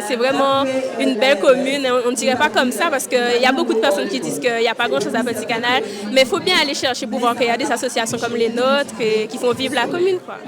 C'est vraiment une belle commune, on ne dirait pas comme ça parce qu'il y a beaucoup de personnes qui disent qu'il n'y a pas grand-chose à Petit Canal, mais il faut bien aller chercher pour voir qu'il y a des associations comme les nôtres qui font vivre la commune, quoi.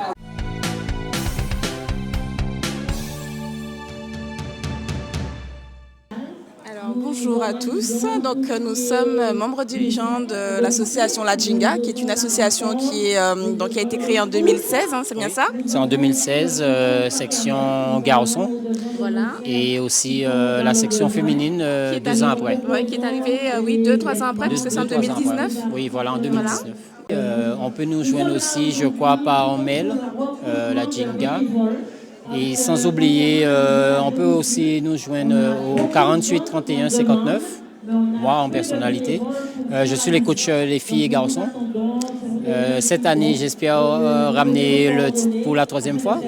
Bonjour à tous, donc nous sommes membres dirigeants de l'association La Jinga, qui est une association qui a été créée en 2016, hein, c'est bien ça? C'est en 2016, section garçons, voilà. Et aussi la section féminine 2 ans après. Oui, qui est arrivée 2-3 ans après, puisque c'est en 2019. Oui, voilà, en 2019. Voilà. On peut nous joindre aussi, je crois, par mail, La Jinga. Et sans oublier, on peut aussi nous joindre au 48 31 59, moi en personnalité. Je suis les coachs les filles et garçons. Cette année, j'espère ramener le titre pour la 3e fois.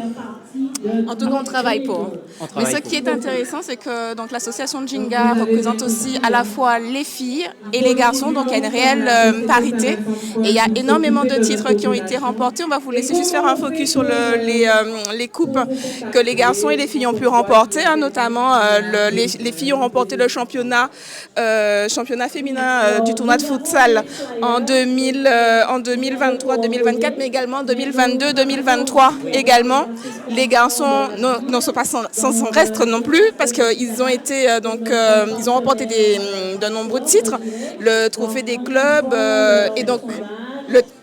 En tout cas, on travaille pour. Mais ce qui est intéressant, c'est que l'association Jinga représente aussi à la fois les filles et les garçons, donc il y a une réelle parité. Et il y a énormément de titres qui ont été remportés. On va vous laisser juste faire un focus sur les coupes que les garçons et les filles ont pu remporter, hein, notamment les filles ont remporté le championnat féminin du tournoi de futsal en 2023-2024, mais également 2022-2023 également. Les garçons ne sont pas sans reste non plus parce qu'ils ont été ils ont remporté de nombreux titres, le trophée des clubs et donc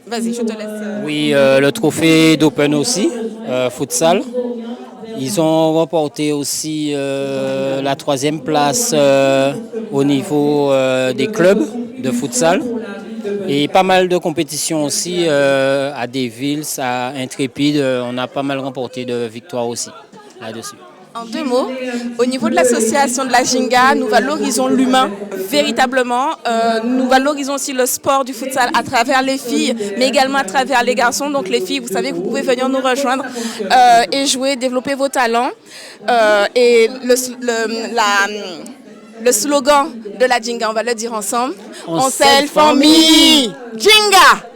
vas-y, je te laisse. Oui, le trophée d'Open aussi, futsal. Ils ont remporté aussi la 3e place au niveau des clubs de futsal. Et pas mal de compétitions aussi à Devils, à Intrépide. On a pas mal remporté de victoires aussi là-dessus. En 2 mots, au niveau de l'association de la Jinga, nous valorisons l'humain véritablement. Nous valorisons aussi le sport du futsal à travers les filles, mais également à travers les garçons. Donc les filles, vous savez que vous pouvez venir nous rejoindre et jouer, développer vos talents. Et le slogan de la Jinga, on va le dire ensemble. On s'aime famille Jinga.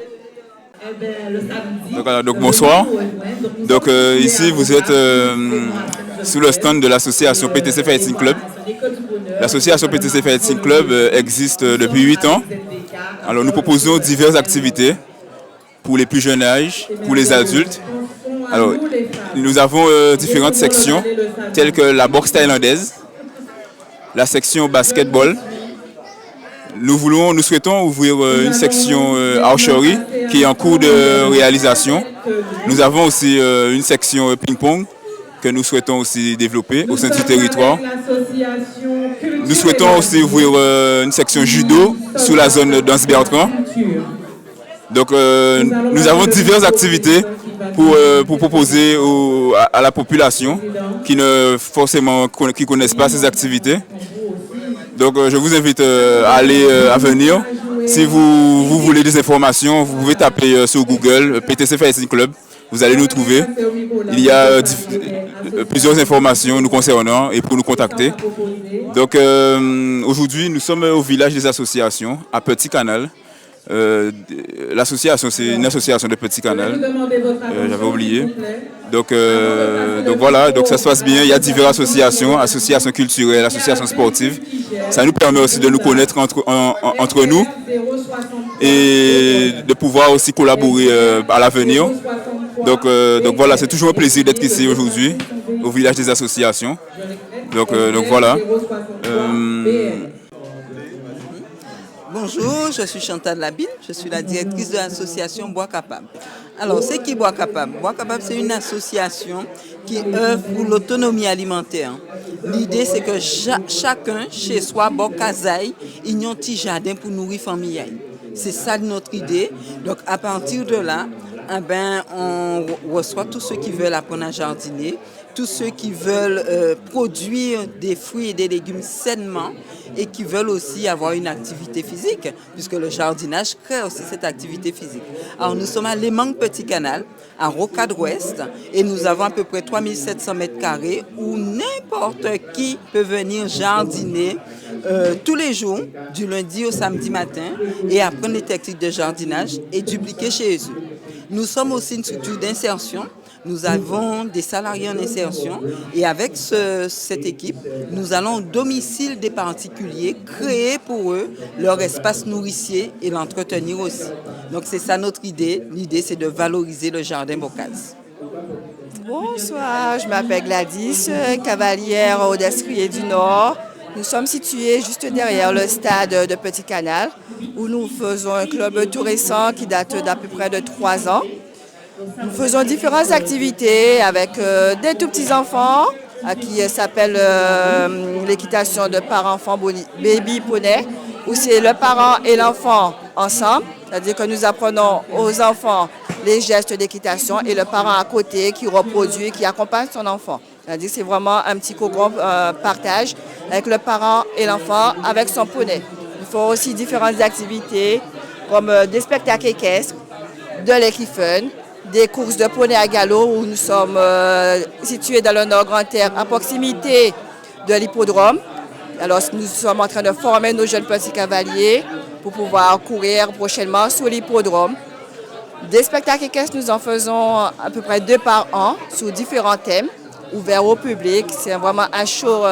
Donc bonsoir. Donc ici vous êtes sous le stand de l'association PTC Fighting Club. L'association PTC Fighting Club existe depuis 8 ans. Alors nous proposons diverses activités pour les plus jeunes âges, pour les adultes. Alors nous avons différentes sections telles que la boxe thaïlandaise, la section basketball. Nous souhaitons ouvrir une section archery qui est en cours de réalisation. Nous avons aussi une section ping-pong que nous souhaitons aussi développer au sein du territoire. Nous souhaitons aussi ouvrir une section judo sous la zone d'Anse-Bertrand. Donc nous avons diverses activités pour proposer à la population qui ne connaissent pas ces activités. Donc je vous invite à venir. Si vous voulez des informations, vous pouvez taper sur Google PTC Fighting Club. Vous allez nous trouver. Il y a plusieurs informations nous concernant et pour nous contacter. Donc aujourd'hui, nous sommes au village des associations à Petit Canal. L'association, c'est une association de Petit Canal. J'avais oublié. Donc voilà, donc ça se passe bien. Il y a diverses associations culturelles, associations sportives. Ça nous permet aussi de nous connaître entre nous et de pouvoir aussi collaborer à l'avenir. Donc voilà, c'est toujours un plaisir d'être ici aujourd'hui, au village des associations. Donc voilà. Bonjour, je suis Chantal Labine, je suis la directrice de l'association Bois Capable. Alors, c'est qui Bois Capable? Bois Capable, c'est une association qui œuvre pour l'autonomie alimentaire. L'idée, c'est que chacun, chez soi, bon casaille, il y a un petit jardin pour nourrir famille. C'est ça notre idée. Donc, à partir de là, on reçoit tous ceux qui veulent apprendre à jardiner, tous ceux qui veulent produire des fruits et des légumes sainement et qui veulent aussi avoir une activité physique, puisque le jardinage crée aussi cette activité physique. Alors nous sommes à Lémangue Petit Canal, à Rocade Ouest, et nous avons à peu près 3700 mètres carrés où n'importe qui peut venir jardiner tous les jours, du lundi au samedi matin, et apprendre les techniques de jardinage et dupliquer chez eux. Nous sommes aussi une structure d'insertion. Nous avons des salariés en insertion et avec cette équipe, nous allons au domicile des particuliers créer pour eux leur espace nourricier et l'entretenir aussi. Donc c'est ça notre idée. L'idée c'est de valoriser le jardin Bocase. Bonsoir, je m'appelle Gladys, cavalière au Destrier du Nord. Nous sommes situés juste derrière le stade de Petit Canal où nous faisons un club tout récent qui date d'à peu près de 3 ans. Nous faisons différentes activités avec des tout petits enfants qui s'appelle l'équitation de parents-enfants baby poney où c'est le parent et l'enfant ensemble. C'est-à-dire que nous apprenons aux enfants les gestes d'équitation et le parent à côté qui reproduit, qui accompagne son enfant. C'est-à-dire que c'est vraiment un petit cocon partage avec le parent et l'enfant avec son poney. Il faut aussi différentes activités comme des spectacles équestres, de l'équifun, des courses de poney à galop où nous sommes situés dans le Nord Grand-Terre à proximité de l'hippodrome. Alors nous sommes en train de former nos jeunes petits cavaliers pour pouvoir courir prochainement sur l'hippodrome. Des spectacles équestres, nous en faisons à peu près 2 par an sous différents thèmes, ouverts au public. C'est vraiment un show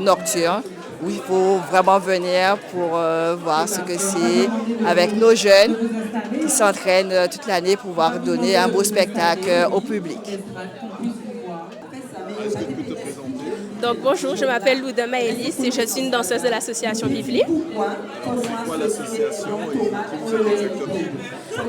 nocturne où il faut vraiment venir pour voir ce que c'est avec nos jeunes qui s'entraînent toute l'année pour pouvoir donner un beau spectacle au public. Donc bonjour, je m'appelle Louda Maëlys et je suis une danseuse de l'association Vively. C'est quoi l'association et qui vous êtes exactement?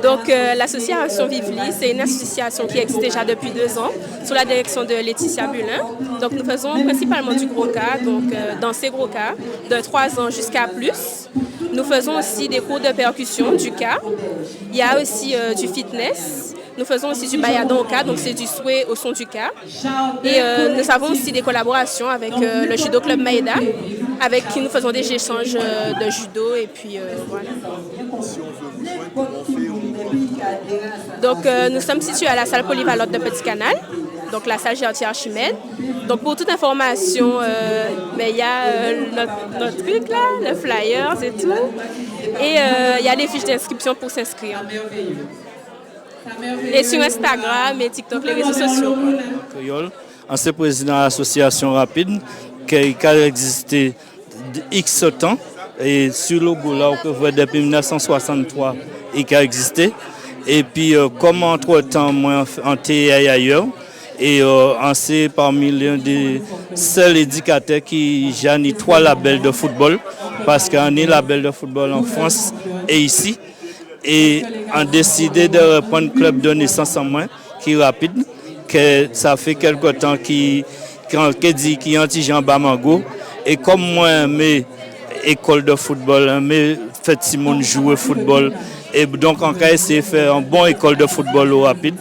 Donc l'association Vively, c'est une association qui existe déjà depuis 2 ans sous la direction de Laetitia Bulin. Donc nous faisons principalement du gros cas, donc danser gros cas, de 3 ans jusqu'à plus. Nous faisons aussi des cours de percussion, du cas. Il y a aussi du fitness. Nous faisons aussi du bayadon au cas, donc c'est du souhait au son du cas. Et nous avons aussi des collaborations avec le Judo Club Maïda, avec qui nous faisons des échanges de judo et puis voilà. Si on veut vous joindre, comment on fait? Donc nous sommes situés à la salle polyvalente de Petit Canal, donc la salle Gertier Archimède. Donc pour toute information, il y a notre truc là, le flyer, c'est tout. Et il y a les fiches d'inscription pour s'inscrire. Et sur Instagram et TikTok, les réseaux sociaux. Ancien président de l'association Rapide, qui a existé X temps. Et sur le logo là, on voit depuis 1963, il a existé. Et puis, comme entre-temps, moi, en TI ailleurs, et c'est parmi l'un des seuls éducateurs qui gêne 3 labels de football, parce qu'on est label de football en France et ici. Et on décidé de reprendre le club de naissance en moins, qui est Rapide, que ça fait quelque temps qui est anti-Jean Bamango. Et comme moi, mes écoles de football, mes fait Simone jouer au football, et donc on a essayé de faire une bonne école de football au Rapide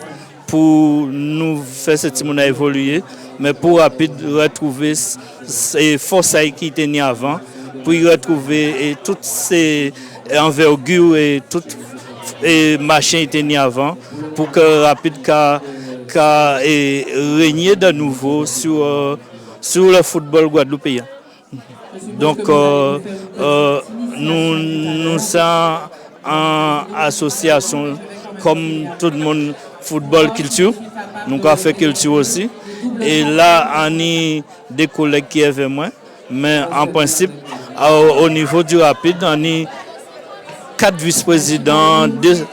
pour nous faire cette Simone à évoluer, mais pour Rapide retrouver ces forces qui étaient nées avant, pour y retrouver toutes ces envergures et toutes et machin était né avant pour que Rapide régner de nouveau sur le football guadeloupéen. Donc nous sommes en association comme tout le monde football culture, nous avons fait culture aussi. Et là on a des collègues qui avaient moins, mais en principe au niveau du Rapide on a 4 vice-présidents,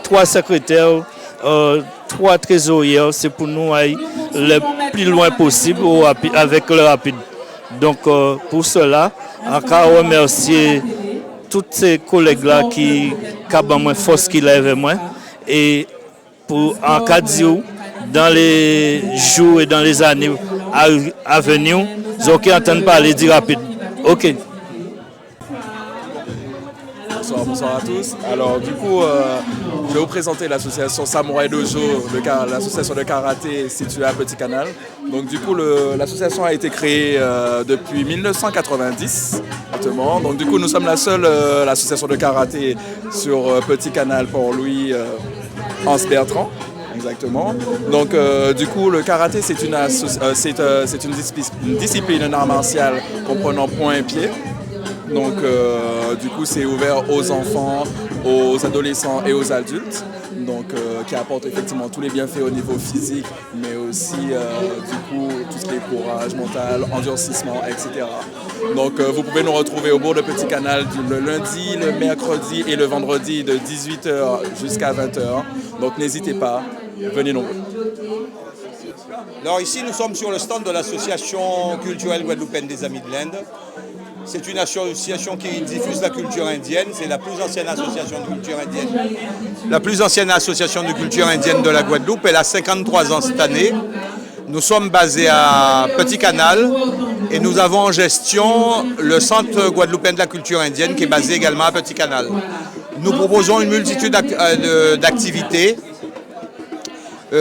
3 secrétaires, 3 trésoriers. C'est pour nous aller le plus loin possible avec le Rapide. Donc pour cela, encore remercier tous ces collègues-là qui ont moins force qu'il avait moins. Et pour en cas de dans les jours et dans les années à venir, vous allez entendre parler du Rapide. OK. Bonsoir à tous. Alors du coup, je vais vous présenter l'association Samouraï Dojo, l'association de karaté située à Petit Canal. Donc du coup, l'association a été créée depuis 1990. Exactement. Donc du coup, nous sommes la seule association de karaté sur Petit Canal Port-Louis, Anse Bertrand. Exactement. Donc du coup, le karaté, c'est une discipline, un art martial comprenant poing et pied. Donc du coup c'est ouvert aux enfants, aux adolescents et aux adultes. donc qui apporte effectivement tous les bienfaits au niveau physique, mais aussi du coup tout ce qui est courage mental, endurcissement, etc. Donc vous pouvez nous retrouver au bourg de Petit Canal le lundi, le mercredi et le vendredi de 18h jusqu'à 20h. Donc n'hésitez pas, venez nombreux. Alors ici nous sommes sur le stand de l'association culturelle guadeloupéenne des Amis de l'Inde. C'est une association qui diffuse la culture indienne, c'est la plus ancienne association de culture indienne. La plus ancienne association de culture indienne de la Guadeloupe, elle a 53 ans cette année. Nous sommes basés à Petit Canal et nous avons en gestion le Centre guadeloupéen de la culture indienne qui est basé également à Petit Canal. Nous proposons une multitude d'activités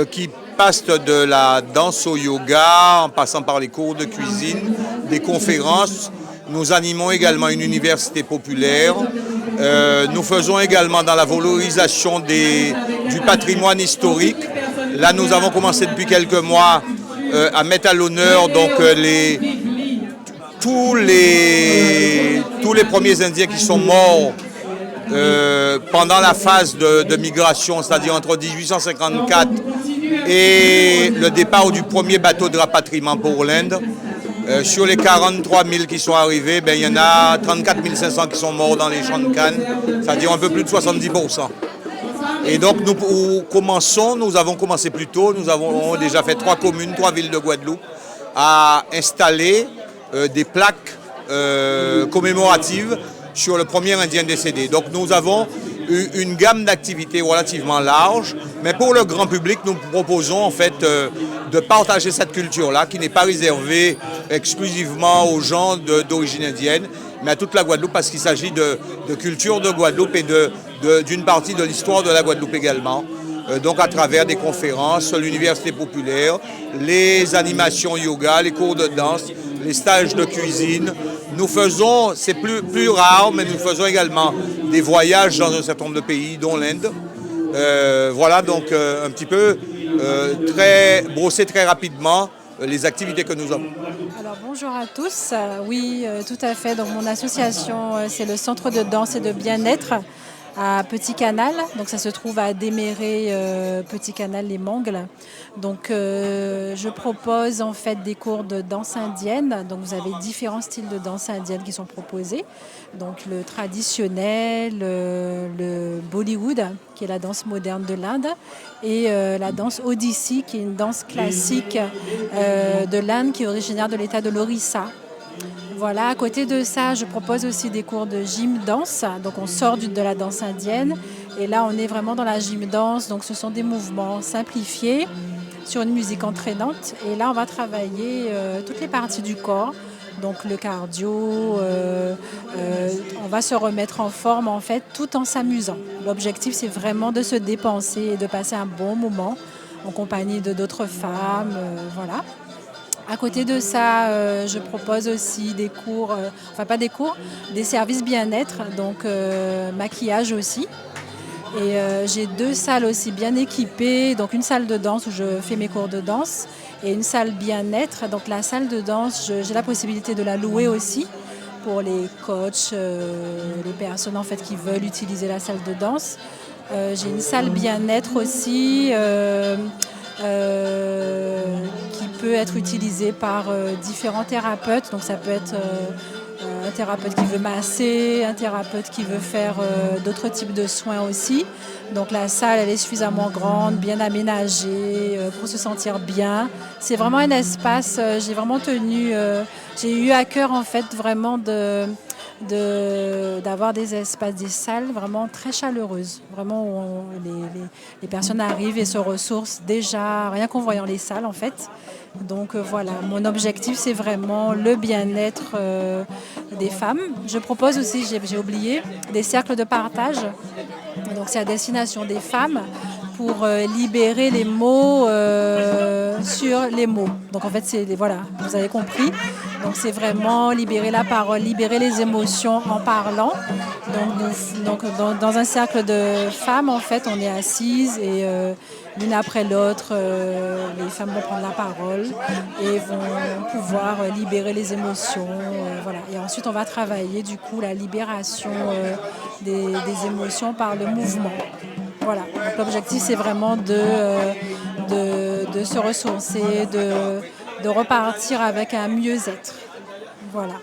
qui passent de la danse au yoga, en passant par les cours de cuisine, des conférences. Nous animons également une université populaire. Nous faisons également dans la valorisation du patrimoine historique. Là, nous avons commencé depuis quelques mois à mettre à l'honneur donc tous les premiers Indiens qui sont morts pendant la phase de migration, c'est-à-dire entre 1854 et le départ du premier bateau de rapatriement pour l'Inde. Sur les 43 000 qui sont arrivés, il y en a 34 500 qui sont morts dans les champs de canne, c'est-à-dire un peu plus de 70%. Et donc nous avons commencé plus tôt, nous avons déjà fait 3 communes, 3 villes de Guadeloupe, à installer des plaques commémoratives sur le premier Indien décédé. Donc nous avons une gamme d'activités relativement large, mais pour le grand public, nous proposons en fait de partager cette culture-là, qui n'est pas réservée exclusivement aux gens d'origine indienne, mais à toute la Guadeloupe, parce qu'il s'agit de culture de Guadeloupe et d'une partie de l'histoire de la Guadeloupe également. Donc à travers des conférences, l'université populaire, les animations yoga, les cours de danse, les stages de cuisine. Nous faisons, c'est plus rare, mais nous faisons également des voyages dans un certain nombre de pays, dont l'Inde. Voilà donc un petit peu brosser très rapidement les activités que nous avons. Alors bonjour à tous, oui tout à fait, donc mon association c'est le Centre de danse et de bien-être à Petit Canal, donc ça se trouve à Déméré, Petit Canal, les Mangles. Donc je propose en fait des cours de danse indienne, donc vous avez différents styles de danse indienne qui sont proposés, donc le traditionnel, le Bollywood qui est la danse moderne de l'Inde et la danse Odissi qui est une danse classique de l'Inde qui est originaire de l'état de l'Orissa. Voilà, à côté de ça, je propose aussi des cours de gym danse. Donc on sort de la danse indienne et là on est vraiment dans la gym danse. Donc ce sont des mouvements simplifiés sur une musique entraînante. Et là on va travailler toutes les parties du corps. Donc le cardio, on va se remettre en forme en fait tout en s'amusant. L'objectif c'est vraiment de se dépenser et de passer un bon moment en compagnie d'autres femmes. Voilà. À côté de ça, je propose aussi des cours, des services bien-être, donc maquillage aussi. Et j'ai 2 salles aussi bien équipées, donc une salle de danse où je fais mes cours de danse et une salle bien-être. Donc la salle de danse, j'ai la possibilité de la louer aussi pour les coachs, les personnes en fait qui veulent utiliser la salle de danse. J'ai une salle bien-être aussi. Qui peut être utilisé par différents thérapeutes. Donc ça peut être un thérapeute qui veut masser, un thérapeute qui veut faire d'autres types de soins aussi. Donc la salle, elle est suffisamment grande, bien aménagée pour se sentir bien. C'est vraiment un espace, j'ai vraiment tenu, j'ai eu à cœur en fait vraiment d'avoir des espaces, des salles vraiment très chaleureuses, vraiment où les personnes arrivent et se ressourcent déjà rien qu'en voyant les salles en fait. Donc voilà, mon objectif c'est vraiment le bien-être des femmes. Je propose aussi, j'ai oublié, des cercles de partage. Donc c'est à destination des femmes pour libérer les mots sur les mots. Donc en fait, voilà, vous avez compris. Donc c'est vraiment libérer la parole, libérer les émotions en parlant. Donc dans un cercle de femmes, en fait, on est assises et l'une après l'autre, les femmes vont prendre la parole et vont pouvoir libérer les émotions. Voilà. Et ensuite, on va travailler du coup la libération des émotions par le mouvement. Voilà. L'objectif, c'est vraiment de se ressourcer, de repartir avec un mieux-être. Voilà.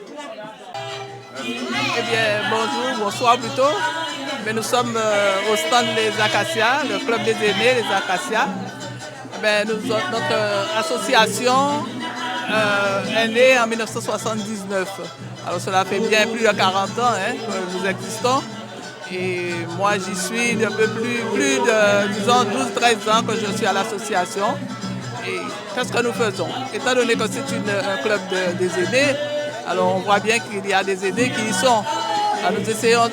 Eh bien, bonjour, bonsoir plutôt. Mais nous sommes au stand Les Acacias, le club des aînés, Les Acacias. Notre association est née en 1979. Alors cela fait bien plus de 40 ans que nous existons. Et moi, j'y suis depuis plus de, disons, 12-13 ans que je suis à l'association. Et qu'est-ce que nous faisons? Étant donné que c'est un club des aînés, alors on voit bien qu'il y a des aînés qui y sont. Alors nous essayons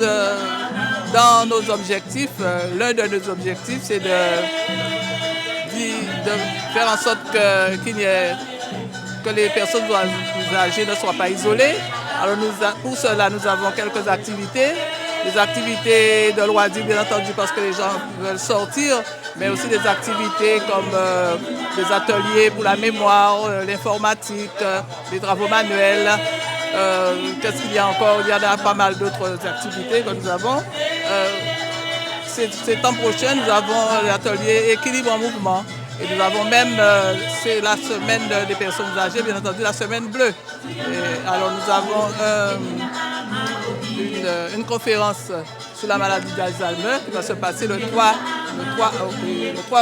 dans nos objectifs, l'un de nos objectifs, c'est de faire en sorte que les personnes âgées ne soient pas isolées. Alors pour cela, nous avons quelques activités. Des activités de loisirs, bien entendu, parce que les gens veulent sortir, mais aussi des activités comme des ateliers pour la mémoire, l'informatique, les travaux manuels. Qu'est-ce qu'il y a encore? Il y en a pas mal d'autres activités que nous avons. Ces temps prochains, nous avons l'atelier Équilibre en mouvement. Et nous avons même, c'est la semaine des personnes âgées, bien entendu, la semaine bleue. Et alors nous avons une conférence sur la maladie d'Alzheimer qui va se passer le 3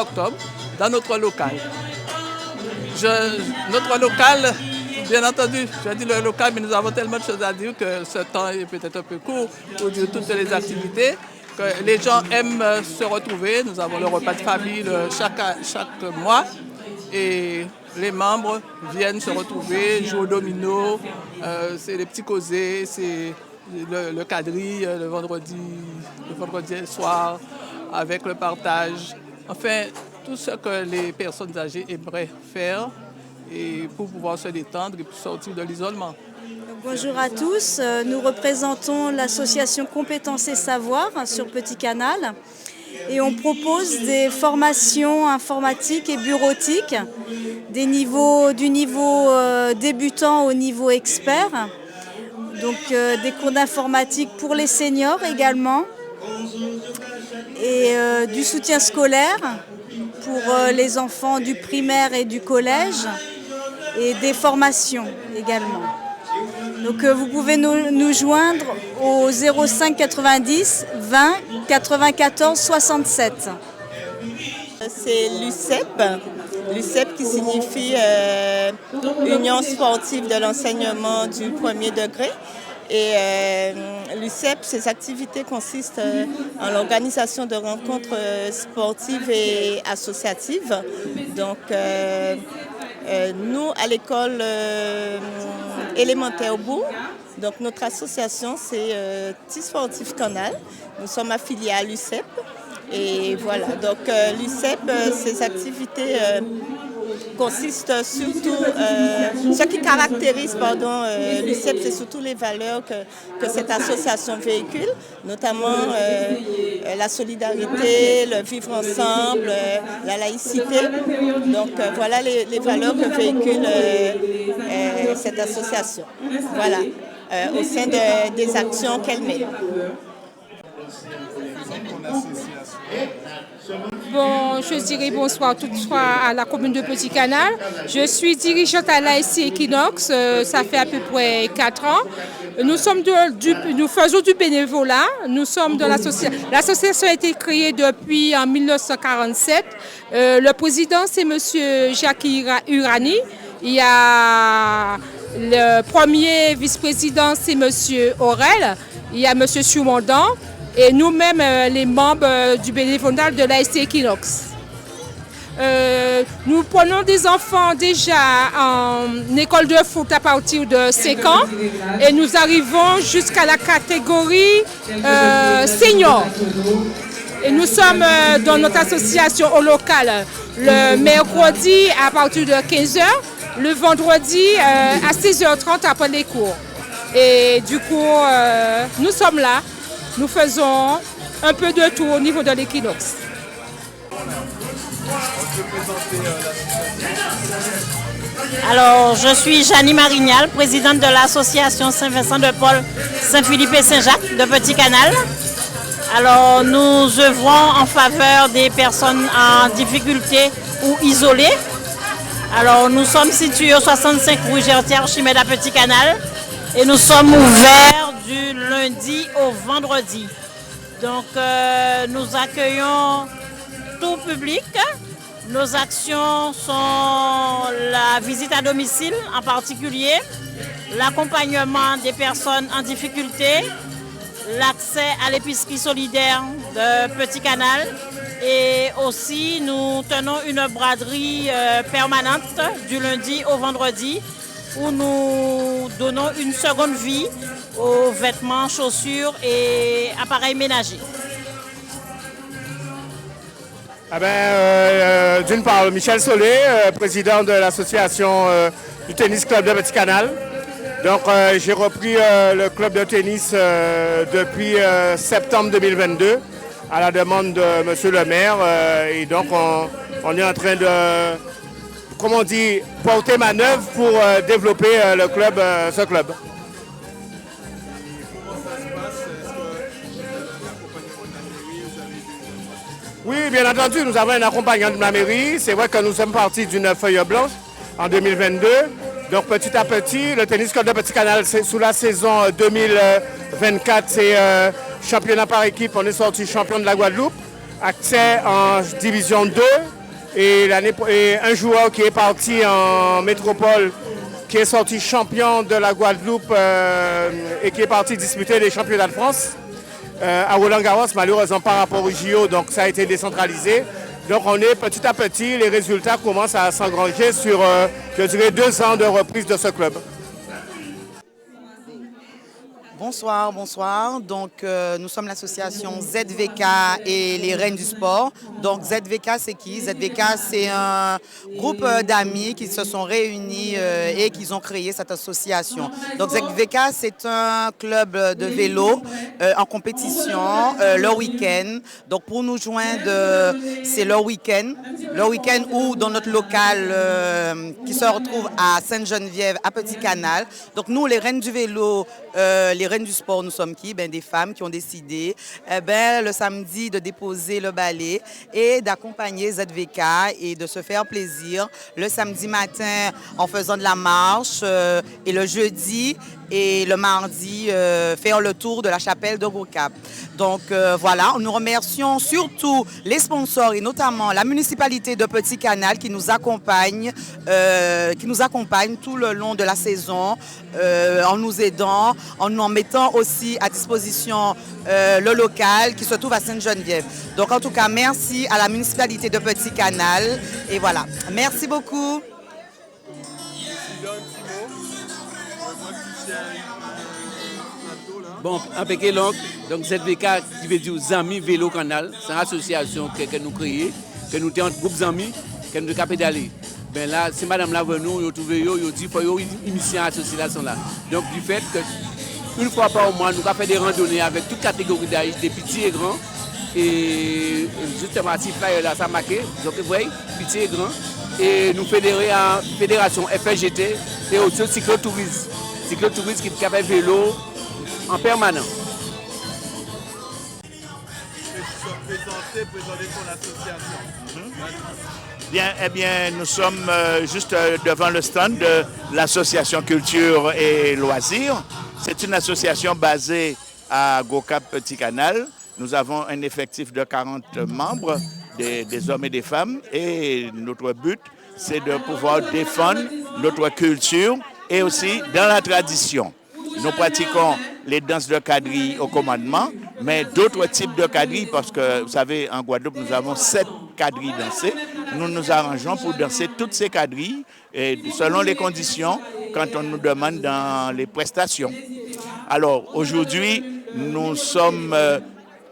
octobre dans notre local. Notre local, bien entendu, je dis le local, mais nous avons tellement de choses à dire que ce temps est peut-être un peu court pour dire toutes les activités. Que les gens aiment se retrouver. Nous avons le repas de famille chaque mois et les membres viennent se retrouver, jouer au domino, c'est les petits causés, c'est le quadrille le vendredi soir avec le partage. Enfin, tout ce que les personnes âgées aimeraient faire et pour pouvoir se détendre et sortir de l'isolement. Bonjour à tous, nous représentons l'association Compétences et Savoirs sur Petit Canal et on propose des formations informatiques et bureautiques du niveau débutant au niveau expert, donc des cours d'informatique pour les seniors également et du soutien scolaire pour les enfants du primaire et du collège et des formations également. Donc vous pouvez nous joindre au 05 90 20 94 67. C'est l'UCEP qui signifie Union sportive de l'enseignement du premier degré. Et l'UCEP, ses activités consistent en l'organisation de rencontres sportives et associatives. Donc nous, à l'école élémentaire Bourg, donc notre association, c'est TI Sportif Canal. Nous sommes affiliés à l'UCEP. Et voilà, donc l'UCEP, ses activités consistent surtout, ce qui caractérise l'UCEP, c'est surtout les valeurs que cette association véhicule, notamment la solidarité, le vivre ensemble, la laïcité. Donc voilà les valeurs que véhicule cette association, voilà, au sein des actions qu'elle met. Bon, je dirais bonsoir toutefois à la commune de Petit Canal. Je suis dirigeante à l'ASC Equinox, ça fait à peu près 4 ans. Nous faisons du bénévolat, nous sommes de l'association. L'association a été créée depuis en 1947. Le président, c'est M. Jacques Urani. Il y a le premier vice-président, c'est M. Aurel. Il y a M. Soumandan. Et nous-mêmes, les membres du bénévolat de l'ASC Equinox. Nous prenons des enfants déjà en école de foot à partir de 5 ans et nous arrivons jusqu'à la catégorie senior. Et nous sommes dans notre association au local le mercredi à partir de 15h, le vendredi à 16h30 après les cours. Et du coup, nous sommes là. Nous faisons un peu de tout au niveau de l'Equinox. Alors, je suis Janie Marignal, présidente de l'association Saint-Vincent de Paul, Saint-Philippe et Saint-Jacques de Petit Canal. Alors, nous œuvrons en faveur des personnes en difficulté ou isolées. Alors, nous sommes situés au 65 rue Gertière Chimède à Petit Canal et nous sommes ouverts du lundi au vendredi. Donc, nous accueillons tout public. Nos actions sont la visite à domicile en particulier, l'accompagnement des personnes en difficulté, l'accès à l'épicerie solidaire de Petit Canal et aussi nous tenons une braderie permanente du lundi au vendredi où nous donnons une seconde vie aux vêtements, chaussures et appareils ménagers. D'une part, Michel Solé, président de l'association du tennis club de Petit Canal. Donc j'ai repris le club de tennis depuis septembre 2022 à la demande de monsieur le maire. Et donc on est en train de, comment on dit, porter manœuvre pour développer le club, ce club. Oui, bien entendu, nous avons un accompagnant de la mairie. C'est vrai que nous sommes partis d'une feuille blanche en 2022. Donc petit à petit, le tennis club de Petit Canal, sous la saison 2024, c'est championnat par équipe. On est sorti champion de la Guadeloupe, accès en division 2. Et un joueur qui est parti en métropole, qui est sorti champion de la Guadeloupe et qui est parti disputer les championnats de France. À Roland-Garros, malheureusement par rapport au JO, donc ça a été décentralisé. Donc on est petit à petit, les résultats commencent à s'engranger sur, je dirais, 2 ans de reprise de ce club. Bonsoir, bonsoir. Donc nous sommes l'association ZVK et les Reines du Sport. Donc ZVK c'est qui? ZVK c'est un groupe d'amis qui se sont réunis et qui ont créé cette association. Donc ZVK c'est un club de vélo en compétition le week-end. Donc pour nous joindre, c'est le week-end où dans notre local qui se retrouve à Sainte-Geneviève à Petit Canal. Donc nous les Reines du vélo, les Reines du sport, nous sommes qui? Des femmes qui ont décidé le samedi de déposer le balai et d'accompagner ZVK et de se faire plaisir le samedi matin en faisant de la marche et le jeudi et le mardi faire le tour de la chapelle de Gros-Cap. Donc voilà, nous remercions surtout les sponsors et notamment la municipalité de Petit Canal qui nous accompagne tout le long de la saison en nous aidant, en nous mettant aussi à disposition le local qui se trouve à Sainte-Geneviève. Donc en tout cas, merci à la municipalité de Petit Canal et voilà. Merci beaucoup. Bon, en Pékin, donc ZVK qui veut dire Zami Vélo Canal, c'est une association que nous créons, que nous avons un groupe d'amis, que nous avons pédalé. Ben là, c'est madame là venu, nous trouvé, nous dit qu'il faut initier une association là. Donc du fait que une fois par mois, nous avons fait des randonnées avec toute catégorie d'âge, des petits et grands. Et justement, si flyer là, ça marqué, donc vous voyez, petits et grands. Et nous fédérons en fédération FLGT et aussi cyclotourisme. Cyclotourisme qui fait vélo en permanent. Présenter ton association. Bien, eh bien, nous sommes juste devant le stand de l'association Culture et Loisirs. C'est une association basée à Gros-Cap Petit Canal. Nous avons un effectif de 40 membres, des hommes et des femmes. Et notre but, c'est de pouvoir défendre notre culture et aussi dans la tradition. Nous pratiquons les danses de quadrille au commandement, mais d'autres types de quadrilles, parce que vous savez, en Guadeloupe, nous avons 7 quadrilles dansées. Nous nous arrangeons pour danser toutes ces quadrilles, et selon les conditions, quand on nous demande dans les prestations. Alors, aujourd'hui, nous sommes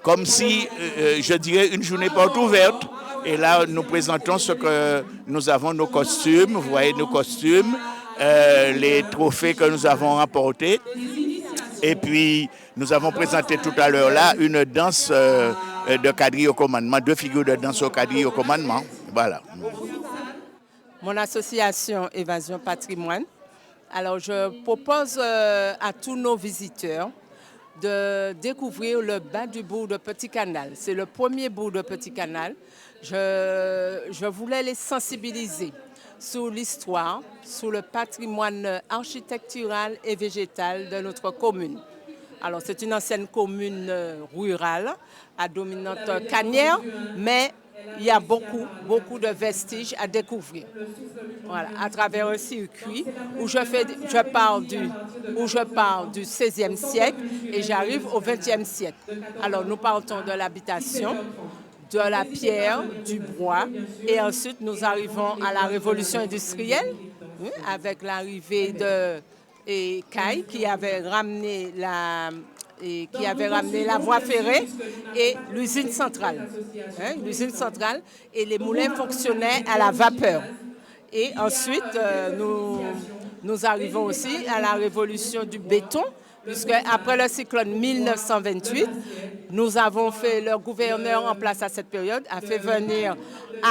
comme si, je dirais, une journée porte ouverte. Et là, nous présentons ce que nous avons, nos costumes, vous voyez nos costumes, les trophées que nous avons remportés. Et puis, nous avons présenté tout à l'heure là une danse de quadrille au commandement, 2 figures de danse au quadrille au commandement. Voilà. Mon association Évasion Patrimoine. Alors, je propose à tous nos visiteurs de découvrir le bas du bourg de Petit Canal. C'est le premier bourg de Petit Canal. Je voulais les sensibiliser sur l'histoire, sur le patrimoine architectural et végétal de notre commune. Alors, c'est une ancienne commune rurale à dominante cannière, mais il y a beaucoup de vestiges à découvrir. Voilà, à travers un circuit où je pars du XVIe siècle et j'arrive au XXe siècle. Alors, nous partons de l'habitation, de la pierre, du bois, et ensuite nous arrivons à la révolution industrielle, avec l'arrivée de Caille qui avait ramené la voie ferrée et l'usine centrale. L'usine centrale et les moulins fonctionnaient à la vapeur. Et ensuite, nous arrivons aussi à la révolution du béton, puisque après le cyclone 1928, nous avons fait, le gouverneur en place à cette période a fait venir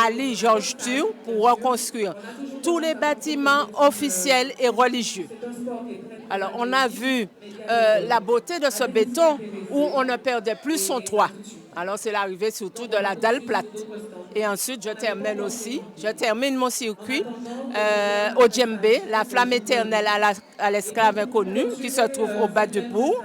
Ali Georges Tur pour reconstruire tous les bâtiments officiels et religieux. Alors, on a vu la beauté de ce béton où on ne perdait plus son toit. Alors, c'est l'arrivée surtout de la dalle plate. Et ensuite, je termine mon circuit au djembé, la flamme éternelle à l'esclave inconnu, qui se trouve au bas du bourg.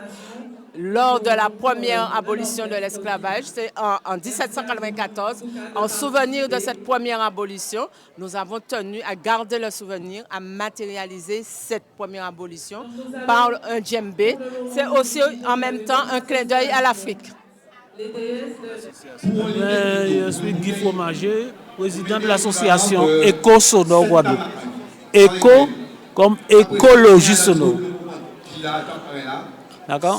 Lors de la première abolition de l'esclavage, c'est en 1794, en souvenir de cette première abolition, nous avons tenu à garder le souvenir, à matérialiser cette première abolition par un djembé. C'est aussi en même temps un clin d'œil à l'Afrique. Je suis Guy Fromager, président de l'association Éco Sonore Guadeloupe. Éco comme écologie sonore. D'accord.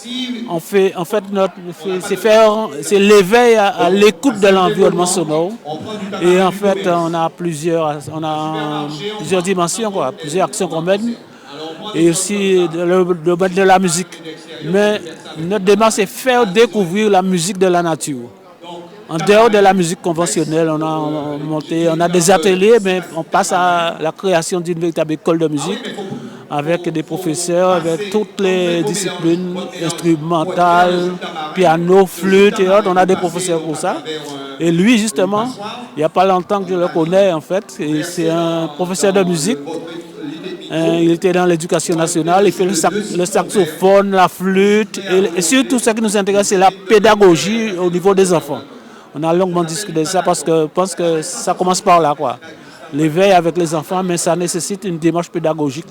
C'est l'éveil à l'écoute de l'environnement sonore. Et en fait, on a plusieurs dimensions, plusieurs actions qu'on mène. Et aussi le domaine de la musique. Mais notre démarche, c'est faire découvrir la musique de la nature. En dehors de la musique conventionnelle, on a des ateliers, mais on passe à la création d'une véritable école de musique avec des professeurs, avec toutes les disciplines instrumentales, piano, flûte et autres. On a des professeurs pour ça. Et lui, justement, il n'y a pas longtemps que je le connais, en fait. C'est un professeur de musique. Il était dans l'éducation nationale, il fait le saxophone, la flûte, et surtout ce qui nous intéresse, c'est la pédagogie au niveau des enfants. On a longuement discuté de ça parce que je pense que ça commence par là, l'éveil avec les enfants, mais ça nécessite une démarche pédagogique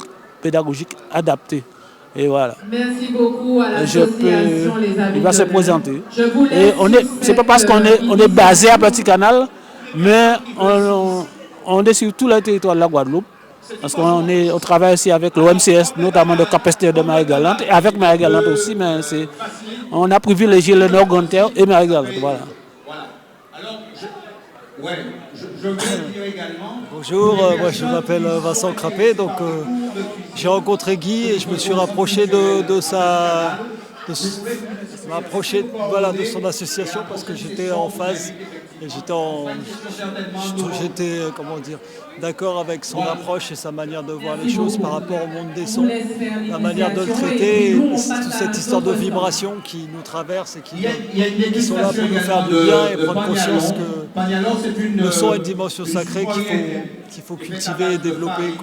adaptée. Et voilà. Merci beaucoup à l'association Les Amis. Il va se présenter. Et c'est pas parce qu'on est basé à Petit Canal, mais on est sur tout le territoire de la Guadeloupe. Parce qu'on travaille aussi avec l'OMCS, notamment de Capesterre de Marie-Galante, et avec Marie-Galante aussi, mais on a privilégié le Nord-Grande-Terre et Marie-Galante. Voilà. Je voulais dire également... Bonjour, moi je m'appelle Vincent Crapé, donc j'ai rencontré Guy et je me suis rapproché de son association parce que j'étais en phase et j'étais d'accord avec son approche et sa manière de voir les choses par rapport au monde des sons, la manière de le traiter, et toute cette histoire de vibration qui nous traverse et qui sont là pour nous faire du bien et prendre conscience que le son a une dimension sacrée qu'il faut cultiver et développer,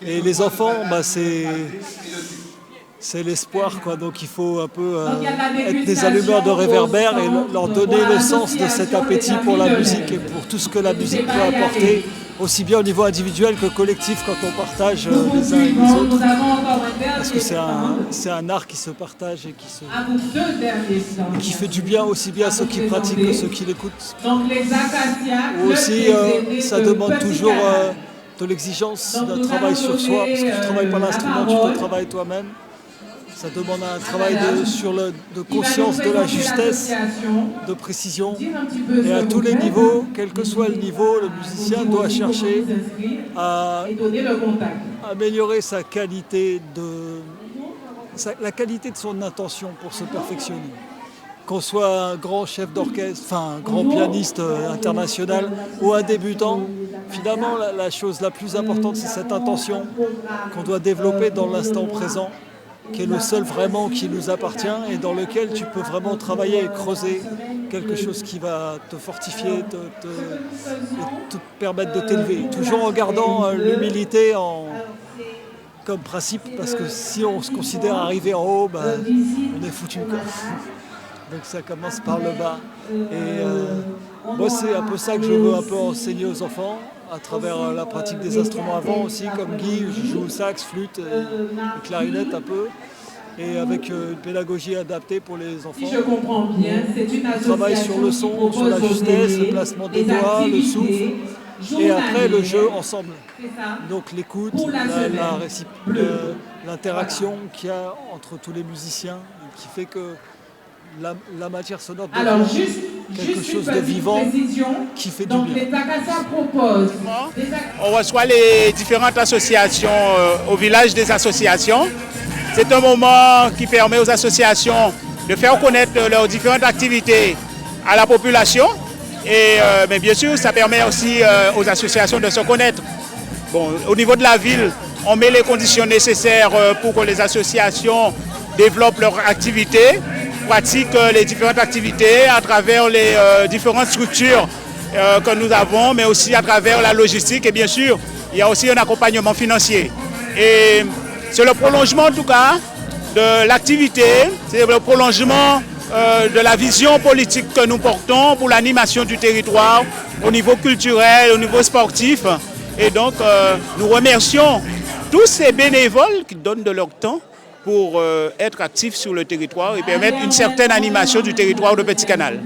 Et les enfants, c'est l'espoir, donc il faut un peu être des allumeurs de réverbères et leur donner le sens de cet appétit pour la musique et pour tout ce que la musique peut apporter, aussi bien au niveau individuel que collectif quand on partage les uns et les autres. Parce que c'est un art qui se partage et qui fait du bien aussi bien à ceux qui pratiquent que ceux qui l'écoutent. Ou aussi, ça demande toujours de l'exigence d'un travail sur soi, parce que tu ne travailles pas l'instrument, tu te travailles toi-même. Ça demande un travail de conscience de la justesse, de précision. Et à tous les niveaux, quel que soit le niveau, le musicien doit chercher à améliorer la qualité de son intention pour se perfectionner. Qu'on soit un grand chef d'orchestre, un grand pianiste international ou un débutant, finalement la chose la plus importante, c'est cette intention qu'on doit développer dans l'instant présent qui est le seul vraiment qui nous appartient et dans lequel tu peux vraiment travailler et creuser quelque chose qui va te fortifier, te permettre de t'élever. Toujours en gardant l'humilité comme principe, parce que si on se considère arriver en haut, on est foutu, quoi. Donc ça commence par le bas. Et moi, c'est un peu ça que je veux un peu enseigner aux enfants, à travers la pratique des instruments avant aussi, comme Guy, je joue au sax, flûte et clarinette un peu, et avec une pédagogie adaptée pour les enfants. Si je comprends bien, c'est une association. On travaille sur le son, sur la justesse, le placement des doigts, le souffle, et après le jeu ensemble. Donc l'écoute, l'interaction qu'il y a entre tous les musiciens, qui fait que la matière sonore devient quelque chose de vivant qui fait du bien. Les Acacias proposent. On reçoit les différentes associations au village des associations. C'est un moment qui permet aux associations de faire connaître leurs différentes activités à la population. Mais bien sûr, ça permet aussi aux associations de se connaître. Bon, au niveau de la ville, on met les conditions nécessaires pour que les associations développent leurs activités, pratiquent les différentes activités à travers les différentes structures que nous avons, mais aussi à travers la logistique. Et bien sûr, il y a aussi un accompagnement financier. Et c'est le prolongement en tout cas de l'activité, c'est le prolongement de la vision politique que nous portons pour l'animation du territoire au niveau culturel, au niveau sportif. Et donc nous remercions tous ces bénévoles qui donnent de leur temps pour être actifs sur le territoire et permettre une certaine animation du territoire de Petit Canal.